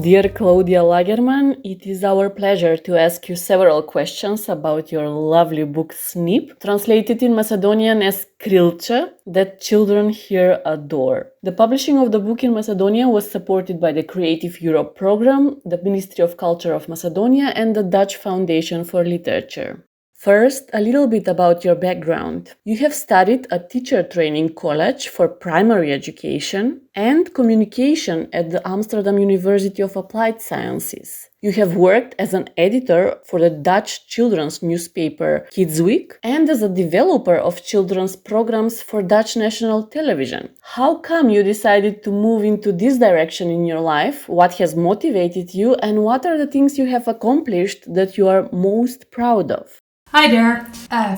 Dear Claudia Лагерман, it is our pleasure to ask you several questions about your lovely book Snip, translated in Macedonian as Крилче, that children here adore. The publishing of the book in Macedonia was supported by the Creative Europe program, the Ministry of Culture of Macedonia, and the Dutch Foundation for Literature. First, a little bit about your background. You have studied a teacher training college for primary education and communication at the Amsterdam University of Applied Sciences. You have worked as an editor for the Dutch children's newspaper Kids Week and as a developer of children's programs for Dutch national television. How come you decided to move into this direction in your life? What has motivated you, and what are the things you have accomplished that you are most proud of? Hi there!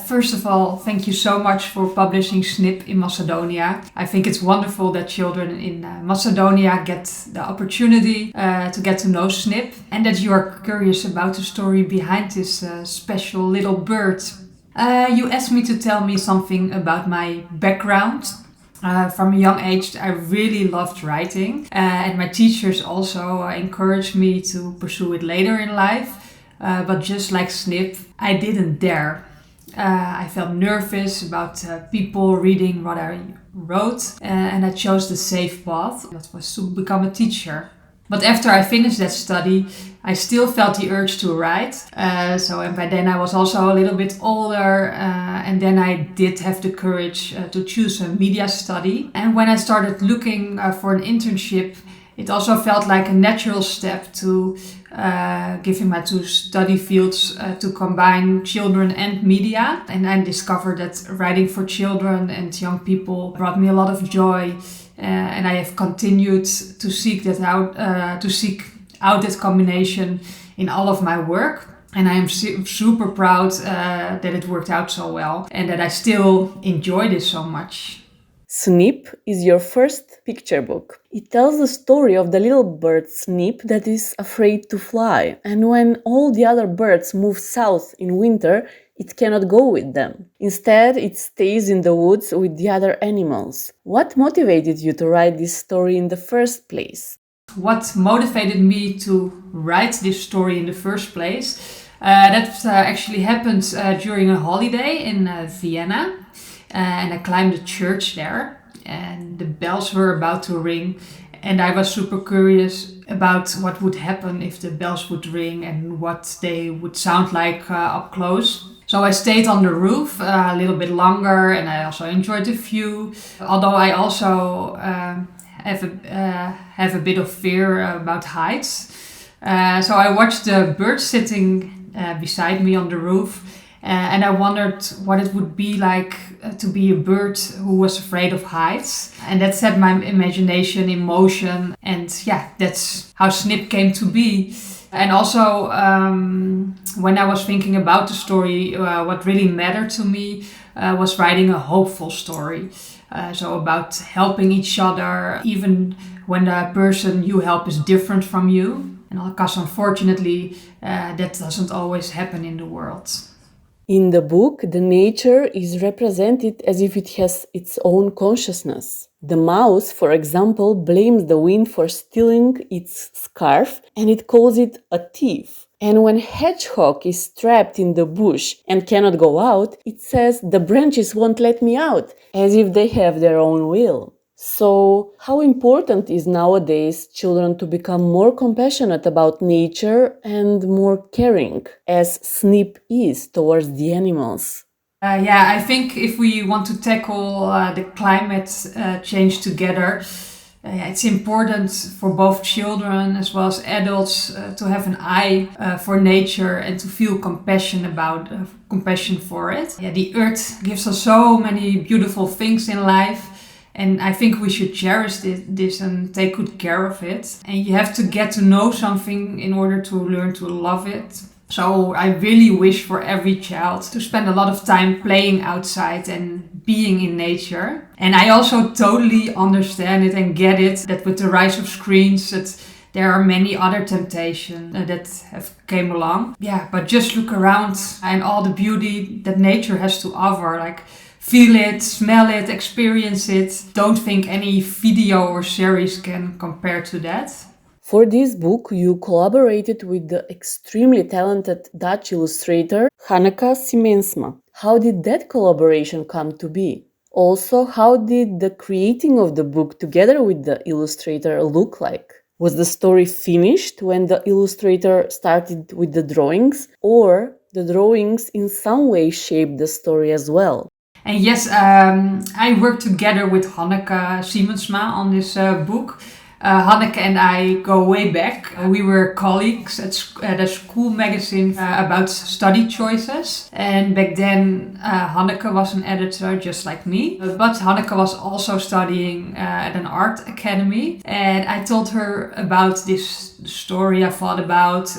First of all, thank you so much for publishing Snip in Macedonia. I think it's wonderful that children in Macedonia get the opportunity to get to know Snip, and that you are curious about the story behind this special little bird. You asked me to tell me something about my background. From a young age, I really loved writing, and my teachers also encouraged me to pursue it later in life. But just like Snip, I didn't dare. I felt nervous about people reading what I wrote, and I chose the safe path, that was to become a teacher. But after I finished that study, I still felt the urge to write. And by then I was also a little bit older, and then I did have the courage to choose a media study. And when I started looking for an internship, it also felt like a natural step to giving my two study fields to combine children and media. And I discovered that writing for children and young people brought me a lot of joy. And I have continued to seek out that combination in all of my work. And I am super proud that it worked out so well and that I still enjoy this so much. Snip is your first picture book. It tells the story of the little bird Snip that is afraid to fly. And when all the other birds move south in winter, it cannot go with them. Instead, it stays in the woods with the other animals. What motivated you to write this story in the first place? What motivated me to write this story in the first place? That actually happened during a holiday in Vienna. And I climbed a church there, and the bells were about to ring, and I was super curious about what would happen if the bells would ring and what they would sound like up close. So I stayed on the roof a little bit longer, and I also enjoyed the view, although I also have a bit of fear about heights. So I watched the birds sitting beside me on the roof. And I wondered what it would be like to be a bird who was afraid of heights. And that set my imagination in motion. And yeah, that's how Snip came to be. And also, when I was thinking about the story, what really mattered to me was writing a hopeful story. So about helping each other, even when the person you help is different from you. And because unfortunately, that doesn't always happen in the world. In the book, the nature is represented as if it has its own consciousness. The mouse, for example, blames the wind for stealing its scarf, and it calls it a thief. And when hedgehog is trapped in the bush and cannot go out, it says the branches won't let me out, as if they have their own will. So, how important is nowadays children to become more compassionate about nature and more caring, as Snip is towards the animals? I think if we want to tackle the climate change together, it's important for both children as well as adults to have an eye for nature and to feel compassion for it. The earth gives us so many beautiful things in life. And I think we should cherish this and take good care of it. And you have to get to know something in order to learn to love it. So I really wish for every child to spend a lot of time playing outside and being in nature. And I also totally understand it and get it that with the rise of screens that there are many other temptations that have came along. Yeah, but just look around and all the beauty that nature has to offer. Like, feel it, smell it, experience it. Don't think any video or series can compare to that. For this book, you collaborated with the extremely talented Dutch illustrator Hanneke Simensma. How did that collaboration come to be? Also, how did the creating of the book together with the illustrator look like? Was the story finished when the illustrator started with the drawings, or the drawings in some way shaped the story as well? And yes, I worked together with Hanneke Simensma on this book. Hanneke and I go way back. We were colleagues at a school magazine about study choices. And back then, Hanneke was an editor just like me. But Hanneke was also studying at an art academy. And I told her about this story I thought about,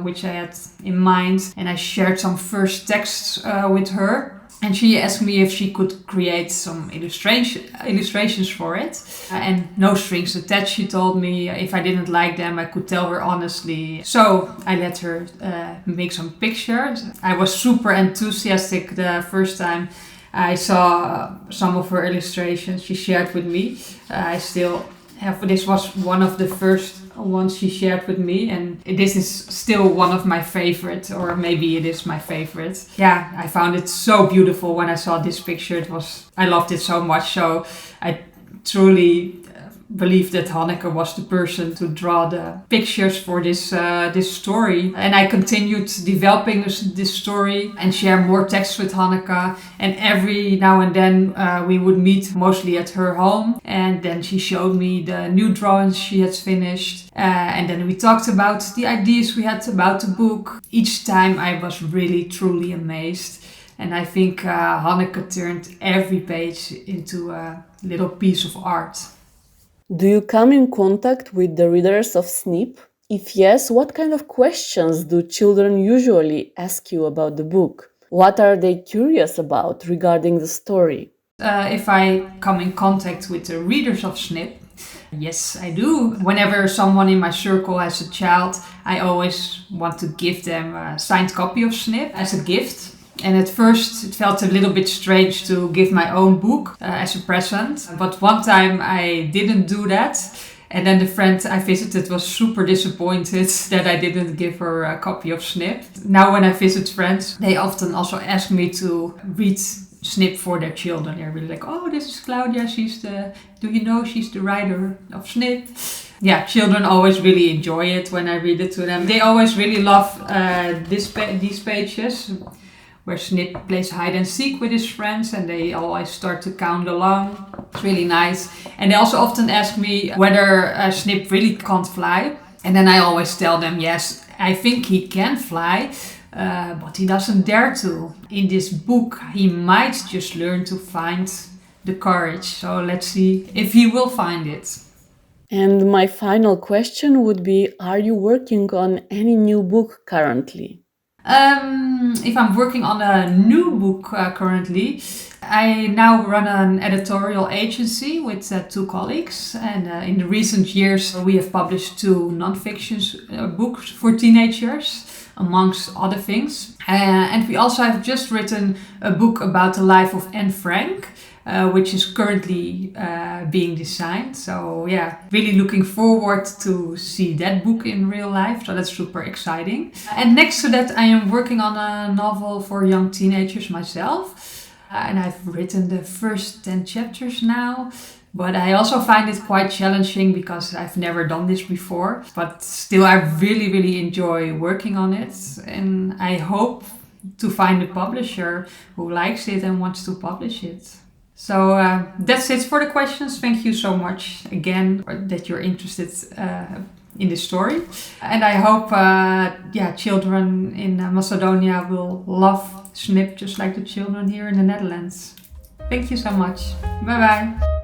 which I had in mind. And I shared some first texts with her. And she asked me if she could create some illustrations for it. And no strings attached, she told me. If I didn't like them, I could tell her honestly. So I let her make some pictures. I was super enthusiastic the first time I saw some of her illustrations she shared with me. I still have, this was one of the first ones she shared with me, and this is still one of my favorites, or maybe it is my favorite. Yeah, I found it so beautiful when I saw this picture. I loved it so much, so I truly believe that Hanneke was the person to draw the pictures for this story. And I continued developing this story and share more texts with Hanneke. And every now and then we would meet mostly at her home. And then she showed me the new drawings she had finished. And then we talked about the ideas we had about the book. Each time I was really, truly amazed. And I think Hanneke turned every page into a little piece of art. Do you come in contact with the readers of Snip? If yes, what kind of questions do children usually ask you about the book? What are they curious about regarding the story? If I come in contact with the readers of Snip, yes, I do. Whenever someone in my circle has a child, I always want to give them a signed copy of Snip as a gift. And at first it felt a little bit strange to give my own book as a present. But one time I didn't do that. And then the friend I visited was super disappointed that I didn't give her a copy of Snip. Now when I visit friends, they often also ask me to read Snip for their children. They're really like, oh, this is Claudia. Do you know she's the writer of Snip? Yeah, children always really enjoy it when I read it to them. They always really love these pages, where Snip plays hide and seek with his friends, and they always start to count along. It's really nice. And they also often ask me whether Snip really can't fly. And then I always tell them, yes, I think he can fly, but he doesn't dare to. In this book, he might just learn to find the courage. So let's see if he will find it. And my final question would be, are you working on any new book currently? If I'm working on a new book currently, I now run an editorial agency with 2 colleagues. And in the recent years, we have published 2 non-fiction books for teenagers, amongst other things. And we also have just written a book about the life of Anne Frank, which is currently being designed. So yeah, really looking forward to see that book in real life. So that's super exciting. And next to that, I am working on a novel for young teenagers myself. And I've written the first 10 chapters now. But I also find it quite challenging because I've never done this before. But still, I really, really enjoy working on it. And I hope to find a publisher who likes it and wants to publish it. So that's it for the questions. Thank you so much again that you're interested in this story. And I hope children in Macedonia will love Snip just like the children here in the Netherlands. Thank you so much. Bye bye.